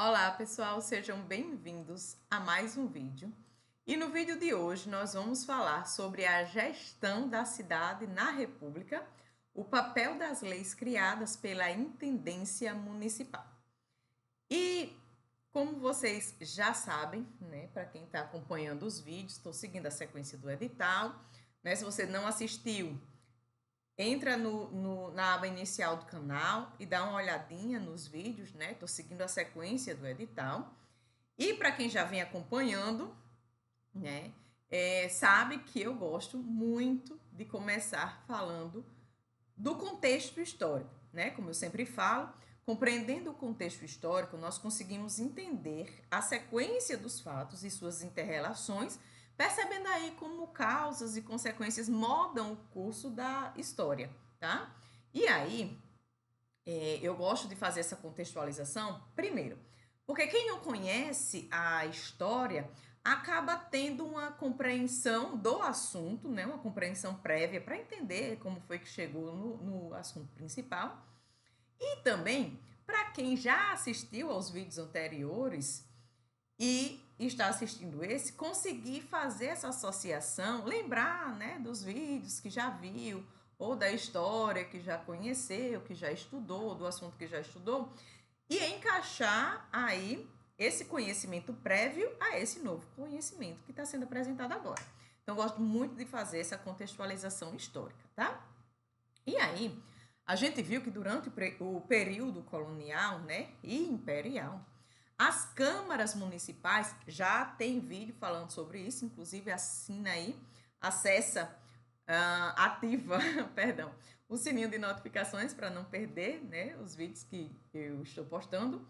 Olá pessoal, sejam bem-vindos a mais um vídeo. E no vídeo de hoje nós vamos falar sobre a gestão da cidade na República, o papel das leis criadas pela Intendência Municipal. E como vocês já sabem, né, para quem está acompanhando os vídeos, estou seguindo a sequência do edital, né, se você não assistiu, entra na aba inicial do canal e dá uma olhadinha nos vídeos, né? Estou seguindo a sequência do edital. E para quem já vem acompanhando, né, sabe que eu gosto muito de começar falando do contexto histórico, né? Como eu sempre falo, compreendendo o contexto histórico, nós conseguimos entender a sequência dos fatos e suas interrelações, percebendo aí como causas e consequências modam o curso da história, tá? E aí, eu gosto de fazer essa contextualização, primeiro, porque quem não conhece a história acaba tendo uma compreensão do assunto, né? Uma compreensão prévia para entender como foi que chegou no assunto principal. E também, para quem já assistiu aos vídeos anteriores e está assistindo esse, conseguir fazer essa associação, lembrar, né, dos vídeos que já viu, ou da história que já conheceu, que já estudou, do assunto que já estudou, e encaixar aí esse conhecimento prévio a esse novo conhecimento que está sendo apresentado agora. Então, gosto muito de fazer essa contextualização histórica, tá? E aí, a gente viu que durante o período colonial, né, e imperial, as câmaras municipais, já tem vídeo falando sobre isso, inclusive assina aí, acessa, ativa, perdão, o sininho de notificações para não perder, né, os vídeos que eu estou postando.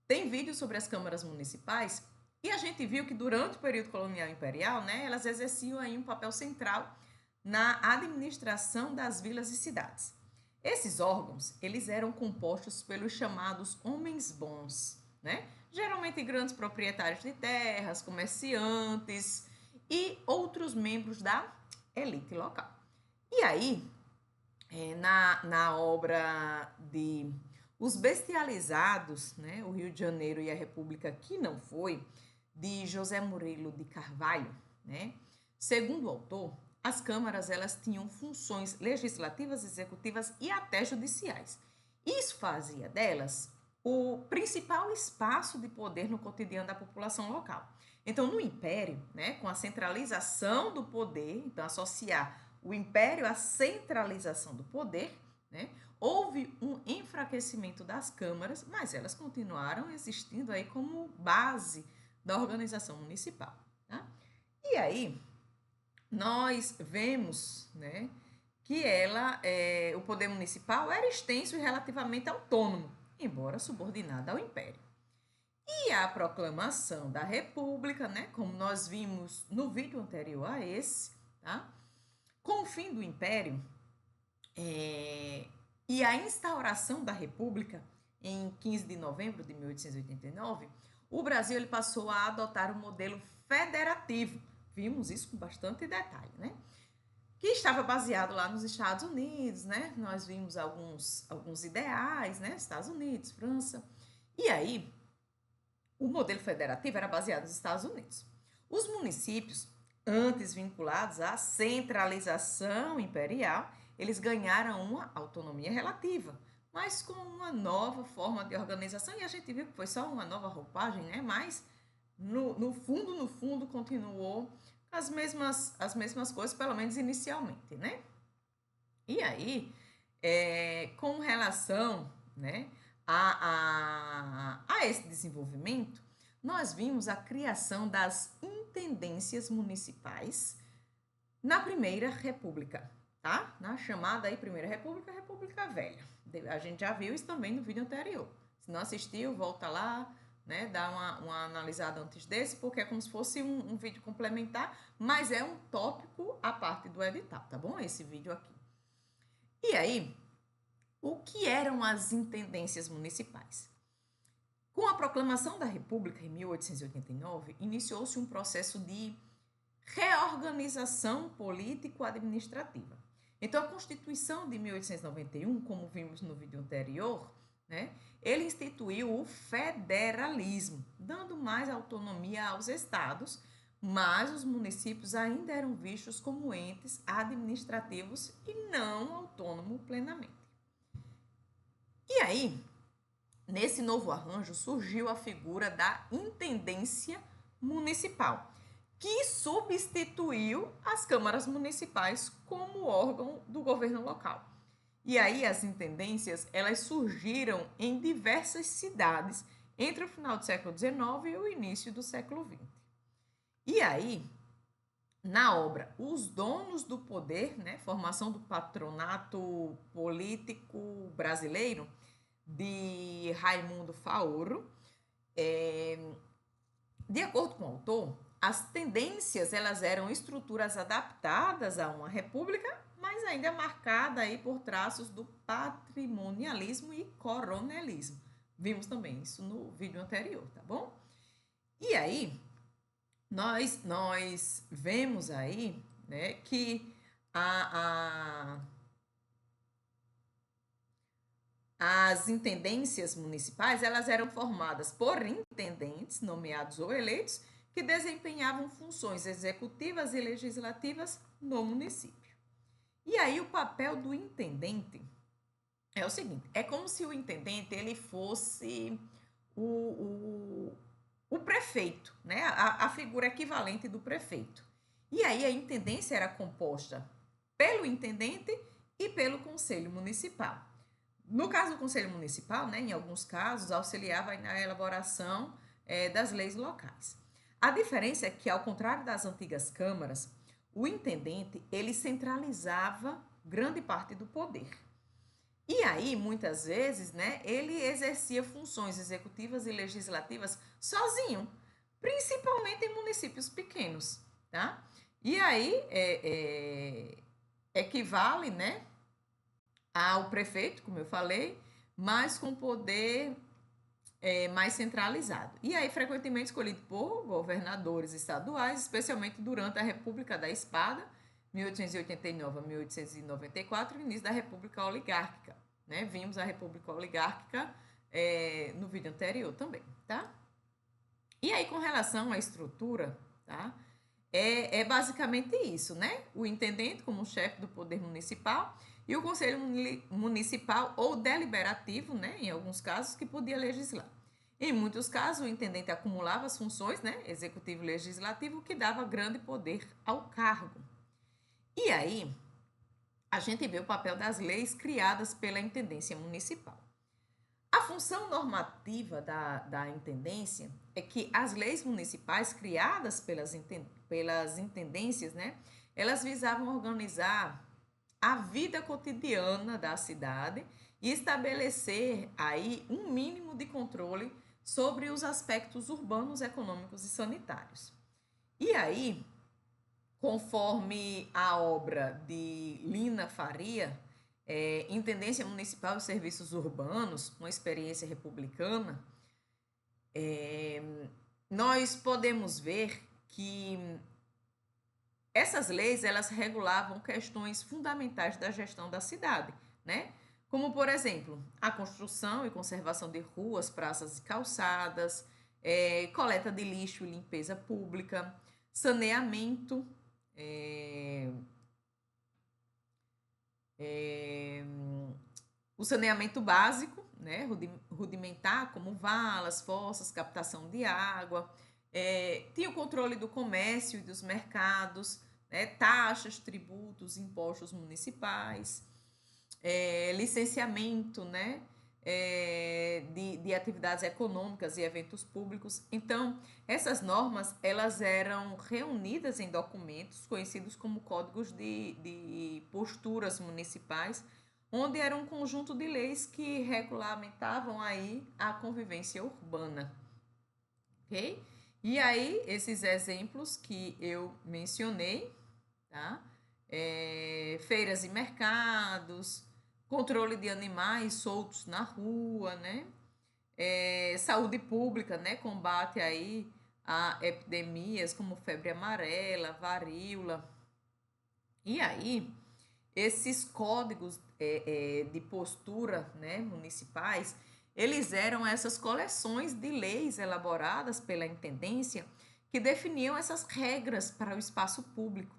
Tem vídeo sobre as câmaras municipais e a gente viu que durante o período colonial e imperial, né, elas exerciam aí um papel central na administração das vilas e cidades. Esses órgãos, eles eram compostos pelos chamados homens bons, né? Geralmente grandes proprietários de terras, comerciantes e outros membros da elite local. E aí, na obra de Os Bestializados, né, o Rio de Janeiro e a República que não foi, de José Murilo de Carvalho, né, segundo o autor, as câmaras elas tinham funções legislativas, executivas e até judiciais. Isso fazia delas o principal espaço de poder no cotidiano da população local. Então, no Império, né, com a centralização do poder, então associar o Império à centralização do poder, né, houve um enfraquecimento das câmaras, mas elas continuaram existindo aí como base da organização municipal. Tá? E aí, nós vemos, né, que o poder municipal era extenso e relativamente autônomo, embora subordinado ao Império. E a proclamação da República, né, como nós vimos no vídeo anterior a esse, tá? Com o fim do Império e a instauração da República em 15 de novembro de 1889, o Brasil ele passou a adotar um modelo federativo. Vimos isso com bastante detalhe, né? Que estava baseado lá nos Estados Unidos, né? Nós vimos alguns ideais, né? Estados Unidos, França. E aí, o modelo federativo era baseado nos Estados Unidos. Os municípios, antes vinculados à centralização imperial, eles ganharam uma autonomia relativa, mas com uma nova forma de organização, e a gente viu que foi só uma nova roupagem, né? Mas no fundo, continuou as mesmas coisas, pelo menos inicialmente, né? E aí, com relação, né, a esse desenvolvimento, nós vimos a criação das intendências municipais na Primeira República, tá? Na chamada aí Primeira República, República Velha. A gente já viu isso também no vídeo anterior. Se não assistiu, volta lá, né? Dá uma analisada antes desse, porque é como se fosse um vídeo complementar, mas é um tópico à parte do edital, tá bom? Esse vídeo aqui. E aí, o que eram as intendências municipais? Com a proclamação da República em 1889, iniciou-se um processo de reorganização político-administrativa. Então, a Constituição de 1891, como vimos no vídeo anterior, né, ele instituiu o federalismo, dando mais autonomia aos estados, mas os municípios ainda eram vistos como entes administrativos e não autônomos plenamente. E aí, nesse novo arranjo, surgiu a figura da intendência municipal, que substituiu as câmaras municipais como órgão do governo local. E aí as intendências, elas surgiram em diversas cidades entre o final do século XIX e o início do século XX. E aí, na obra Os Donos do Poder, né, formação do patronato político brasileiro, de Raimundo Faoro, de acordo com o autor, as tendências elas eram estruturas adaptadas a uma república, mas ainda marcada aí por traços do patrimonialismo e coronelismo. Vimos também isso no vídeo anterior, tá bom? E aí, nós vemos aí, né, que as intendências municipais, elas eram formadas por intendentes, nomeados ou eleitos, que desempenhavam funções executivas e legislativas no município. E aí o papel do intendente é o seguinte, é como se o intendente ele fosse o prefeito, né? A figura equivalente do prefeito. E aí a intendência era composta pelo intendente e pelo conselho municipal. No caso do conselho municipal, né, em alguns casos, auxiliava na elaboração das leis locais. A diferença é que, ao contrário das antigas câmaras, o intendente ele centralizava grande parte do poder. E aí, muitas vezes, né, ele exercia funções executivas e legislativas sozinho, principalmente em municípios pequenos, tá? E aí equivale, né, ao prefeito, como eu falei, mas com poder mais centralizado. E aí, frequentemente escolhido por governadores estaduais, especialmente durante a República da Espada, 1889 a 1894, e início da República Oligárquica. Né? Vimos a República Oligárquica no vídeo anterior também, tá? E aí, com relação à estrutura, tá? É basicamente isso, né? O intendente como chefe do poder municipal e o conselho municipal ou deliberativo, né? Em alguns casos, que podia legislar. Em muitos casos, o intendente acumulava as funções, né? Executivo e legislativo, que dava grande poder ao cargo. E aí, a gente vê o papel das leis criadas pela intendência municipal. A função normativa da intendência é que as leis municipais criadas pelas intendências, né, elas visavam organizar a vida cotidiana da cidade e estabelecer aí um mínimo de controle sobre os aspectos urbanos, econômicos e sanitários. E aí, conforme a obra de Lina Faria, Intendência Municipal de Serviços Urbanos, uma experiência republicana, nós podemos ver que essas leis elas regulavam questões fundamentais da gestão da cidade, né? Como, por exemplo, a construção e conservação de ruas, praças e calçadas, coleta de lixo e limpeza pública, saneamento, o saneamento básico, né, rudimentar, como valas, fossas, captação de água, tinha o controle do comércio e dos mercados, né, taxas, tributos, impostos municipais, licenciamento, né, de atividades econômicas e eventos públicos. Então, essas normas elas eram reunidas em documentos conhecidos como códigos de posturas municipais, onde era um conjunto de leis que regulamentavam aí a convivência urbana, ok? E aí, esses exemplos que eu mencionei, tá? Feiras e mercados, controle de animais soltos na rua, né? Saúde pública, né? Combate aí a epidemias como febre amarela, varíola. E aí, esses códigos de postura, né, municipais, eles eram essas coleções de leis elaboradas pela intendência que definiam essas regras para o espaço público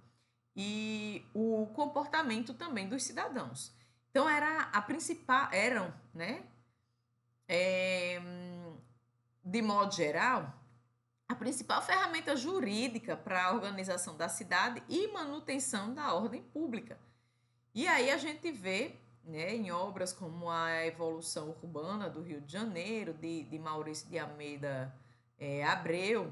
e o comportamento também dos cidadãos. Então era a principal, eram, né, é, de modo geral, a principal ferramenta jurídica para a organização da cidade e manutenção da ordem pública. E aí a gente vê, né, em obras como a Evolução Urbana do Rio de Janeiro, de Maurício de Almeida Abreu,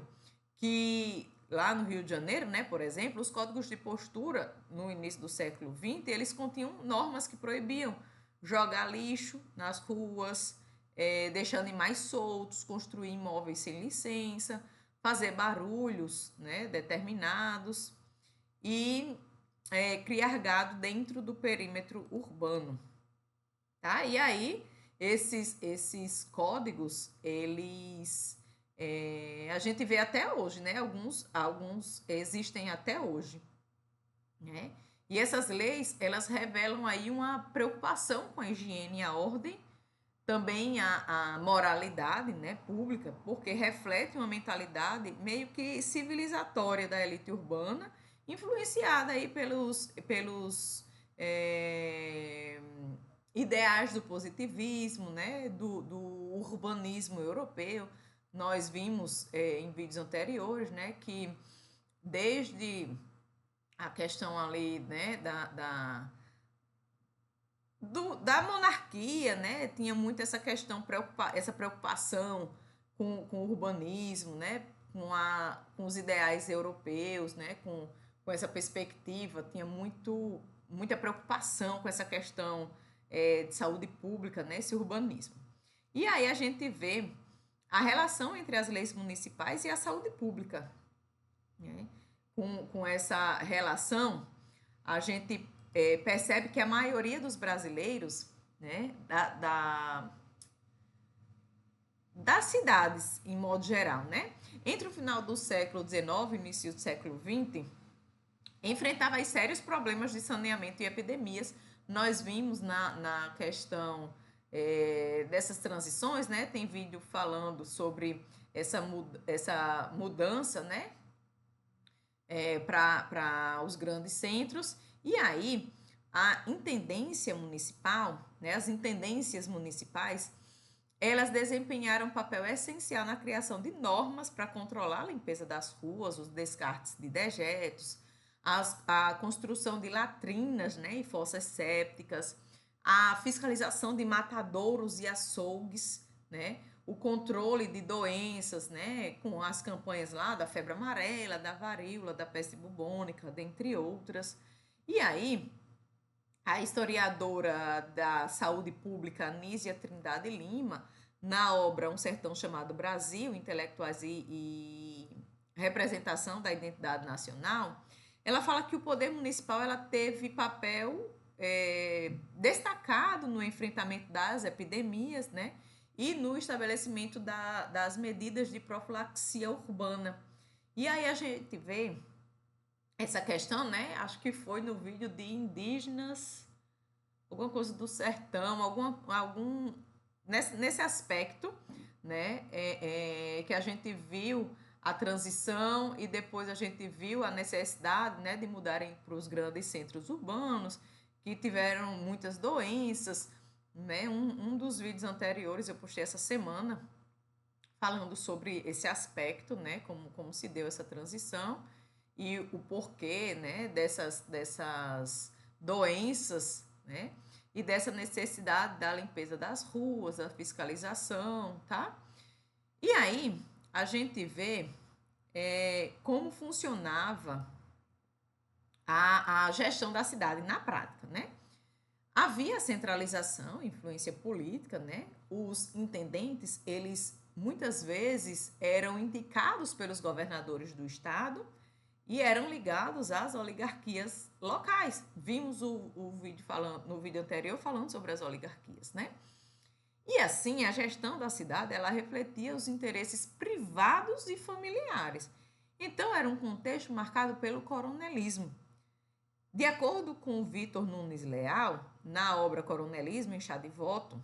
que lá no Rio de Janeiro, né, por exemplo, os códigos de postura no início do século XX, eles continham normas que proibiam jogar lixo nas ruas, deixar animais soltos, construir imóveis sem licença, fazer barulhos, né, determinados e criar gado dentro do perímetro urbano. Tá? E aí, esses códigos, eles a gente vê até hoje, né? Alguns existem até hoje, né? E essas leis, elas revelam aí uma preocupação com a higiene e a ordem, também a moralidade, né, pública, porque reflete uma mentalidade meio que civilizatória da elite urbana, influenciada aí pelos ideais do positivismo, né, do urbanismo europeu. Nós vimos em vídeos anteriores, né, que desde a questão ali, né, da monarquia, né, tinha muito essa questão, essa preocupação com o urbanismo, né, com os ideais europeus, né, com essa perspectiva, tinha muita preocupação com essa questão de saúde pública, né, esse urbanismo. E aí a gente vê a relação entre as leis municipais e a saúde pública, né? Com essa relação, a gente percebe que a maioria dos brasileiros, né, das cidades, em modo geral, né, entre o final do século XIX e o início do século XX, enfrentava aí sérios problemas de saneamento e epidemias. Nós vimos na questão dessas transições, né, tem vídeo falando sobre essa mudança, né, para os grandes centros. E aí a intendência municipal, né, as intendências municipais, elas desempenharam um papel essencial na criação de normas para controlar a limpeza das ruas, os descartes de dejetos, a construção de latrinas, né, e fossas sépticas, a fiscalização de matadouros e açougues, né, o controle de doenças, né, com as campanhas lá da febre amarela, da varíola, da peste bubônica, dentre outras. E aí, a historiadora da saúde pública, Anísia Trindade Lima, na obra Um Sertão Chamado Brasil, Intelectuais e Representação da Identidade Nacional, ela fala que o poder municipal ela teve papel destacado no enfrentamento das epidemias, né? E no estabelecimento das medidas de profilaxia urbana. E aí a gente vê essa questão, né? Acho que foi no vídeo de indígenas, alguma coisa do sertão, algum nesse aspecto, né? Que a gente viu a transição e depois a gente viu a necessidade, né, de mudarem para os grandes centros urbanos, que tiveram muitas doenças, né? Um dos vídeos anteriores eu postei essa semana falando sobre esse aspecto, né? Como se deu essa transição e o porquê, né? Dessas doenças, né? E dessa necessidade da limpeza das ruas, da fiscalização, tá? E aí a gente vê como funcionava a gestão da cidade na prática, né? Havia centralização, influência política, né? Os intendentes, eles muitas vezes eram indicados pelos governadores do estado e eram ligados às oligarquias locais. Vimos o vídeo no vídeo anterior falando sobre as oligarquias, né? E assim, a gestão da cidade, ela refletia os interesses privados e familiares. Então, era um contexto marcado pelo coronelismo. De acordo com Vitor Nunes Leal, na obra Coronelismo em Chá de Voto,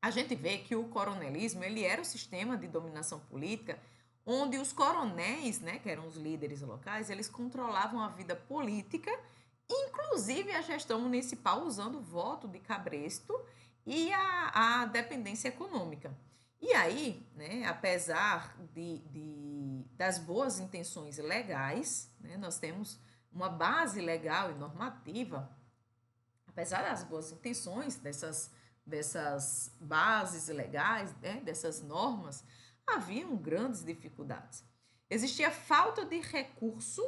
a gente vê que o coronelismo ele era o sistema de dominação política onde os coronéis, né, que eram os líderes locais, eles controlavam a vida política, inclusive a gestão municipal, usando o voto de cabresto e a dependência econômica. E aí, né, apesar das boas intenções legais, né, nós temos uma base legal e normativa, apesar das boas intenções dessas bases legais, né, dessas normas, haviam grandes dificuldades. Existia falta de recurso,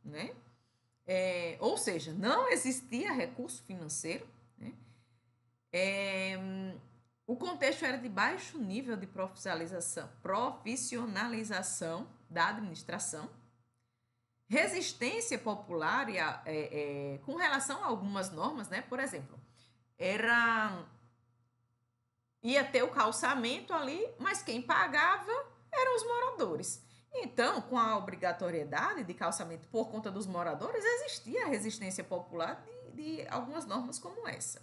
né? Ou seja, não existia recurso financeiro, né? O contexto era de baixo nível de profissionalização da administração, resistência popular com relação a algumas normas, né? Por exemplo, ia ter o calçamento ali, mas quem pagava eram os moradores. Então, com a obrigatoriedade de calçamento por conta dos moradores, existia a resistência popular de algumas normas como essa.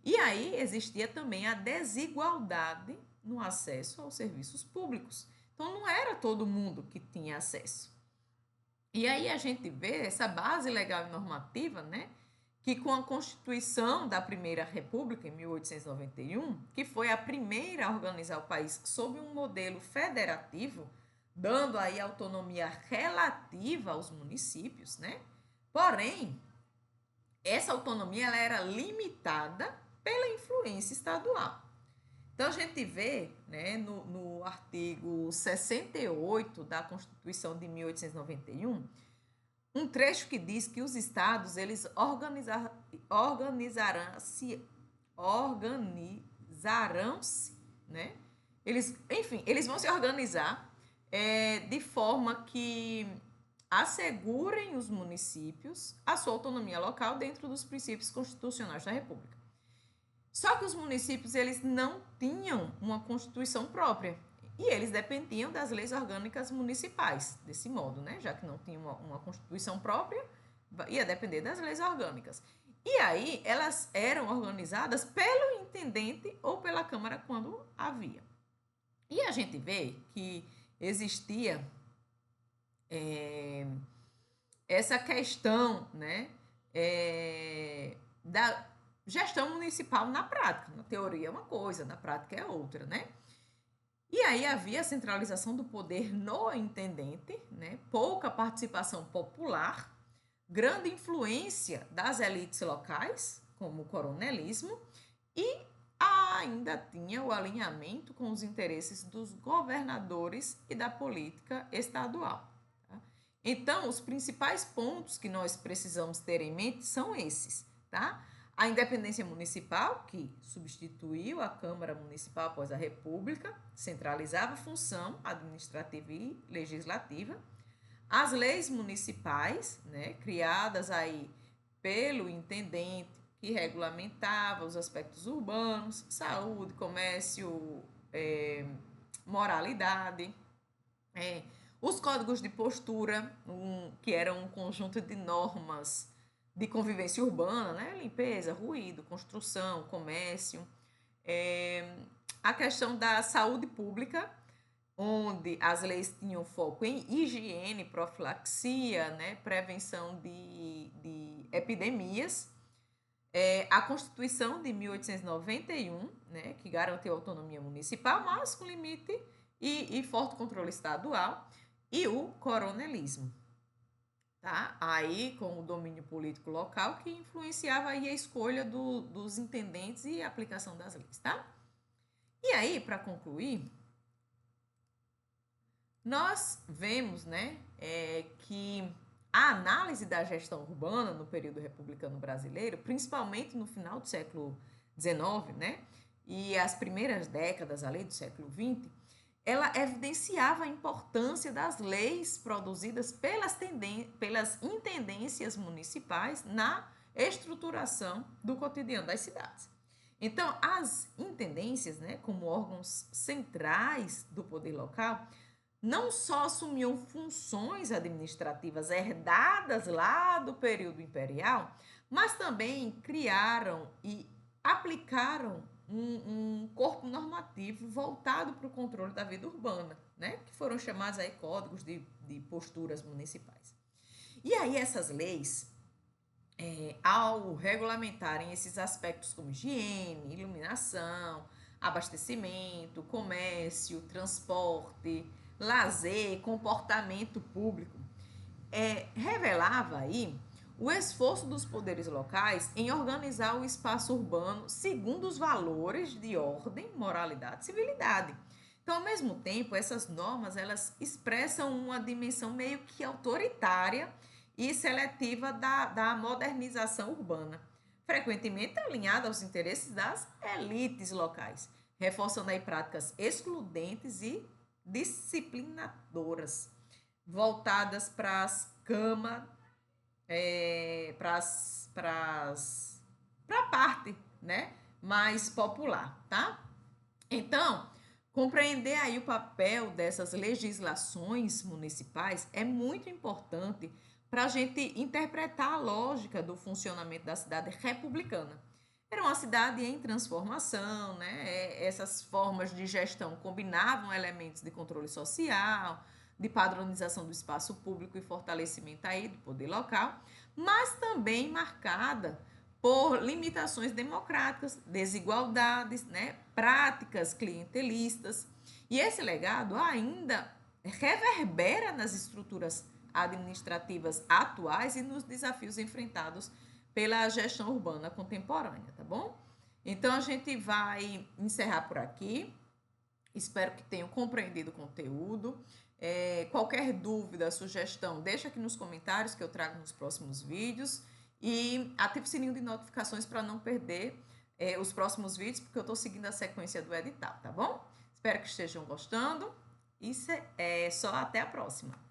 E aí existia também a desigualdade no acesso aos serviços públicos. Então, não era todo mundo que tinha acesso. E aí a gente vê essa base legal e normativa, né? Que com a Constituição da Primeira República, em 1891, que foi a primeira a organizar o país sob um modelo federativo, dando aí autonomia relativa aos municípios, né? Porém, essa autonomia ela era limitada pela influência estadual. Então, a gente vê, né, no artigo 68 da Constituição de 1891, um trecho que diz que os estados eles organizarão-se, né? Eles vão se organizar de forma que assegurem os municípios a sua autonomia local dentro dos princípios constitucionais da República. Só que os municípios eles não tinham uma constituição própria. E eles dependiam das leis orgânicas municipais, desse modo, né? Já que não tinha uma constituição própria, ia depender das leis orgânicas. E aí, elas eram organizadas pelo intendente ou pela Câmara quando havia. E a gente vê que existia essa questão, né? Da gestão municipal na prática. Na teoria é uma coisa, na prática é outra, né? E aí havia a centralização do poder no intendente, né? Pouca participação popular, grande influência das elites locais, como o coronelismo, e ainda tinha o alinhamento com os interesses dos governadores e da política estadual. Tá? Então, os principais pontos que nós precisamos ter em mente são esses, tá? A independência municipal, que substituiu a Câmara Municipal após a República, centralizava a função administrativa e legislativa. As leis municipais, né, criadas aí pelo intendente, que regulamentava os aspectos urbanos, saúde, comércio, moralidade. Os códigos de postura, que eram um conjunto de normas de convivência urbana, né? Limpeza, ruído, construção, comércio. A questão da saúde pública, onde as leis tinham foco em higiene, profilaxia, né? Prevenção de epidemias. A Constituição de 1891, né? Que garantiu a autonomia municipal, mas com limite e forte controle estadual. E o coronelismo. Tá? Aí com o domínio político local que influenciava aí a escolha dos intendentes e a aplicação das leis, tá? E aí, para concluir, nós vemos, né, que a análise da gestão urbana no período republicano brasileiro, principalmente no final do século XIX, né, e as primeiras décadas ali do século XX, ela evidenciava a importância das leis produzidas pelas intendências municipais na estruturação do cotidiano das cidades. Então, as intendências, né, como órgãos centrais do poder local, não só assumiam funções administrativas herdadas lá do período imperial, mas também criaram e aplicaram um corpo normativo voltado para o controle da vida urbana, né? Que foram chamados aí códigos de posturas municipais. E aí essas leis, ao regulamentarem esses aspectos como higiene, iluminação, abastecimento, comércio, transporte, lazer, comportamento público, revelava aí o esforço dos poderes locais em organizar o espaço urbano segundo os valores de ordem, moralidade e civilidade. Então, ao mesmo tempo, essas normas elas expressam uma dimensão meio que autoritária e seletiva da modernização urbana, frequentemente alinhada aos interesses das elites locais, reforçando aí práticas excludentes e disciplinadoras, voltadas para as camas, para a parte, né, mais popular, tá? Então, compreender aí o papel dessas legislações municipais é muito importante para a gente interpretar a lógica do funcionamento da cidade republicana. Era uma cidade em transformação, né? Essas formas de gestão combinavam elementos de controle social, de padronização do espaço público e fortalecimento aí do poder local, mas também marcada por limitações democráticas, desigualdades, né, práticas clientelistas. E esse legado ainda reverbera nas estruturas administrativas atuais e nos desafios enfrentados pela gestão urbana contemporânea, tá bom? Então a gente vai encerrar por aqui. Espero que tenham compreendido o conteúdo. Qualquer dúvida, sugestão, deixa aqui nos comentários que eu trago nos próximos vídeos. E ative o sininho de notificações para não perder os próximos vídeos, porque eu estou seguindo a sequência do edital, tá bom? Espero que estejam gostando. Isso é só até a próxima.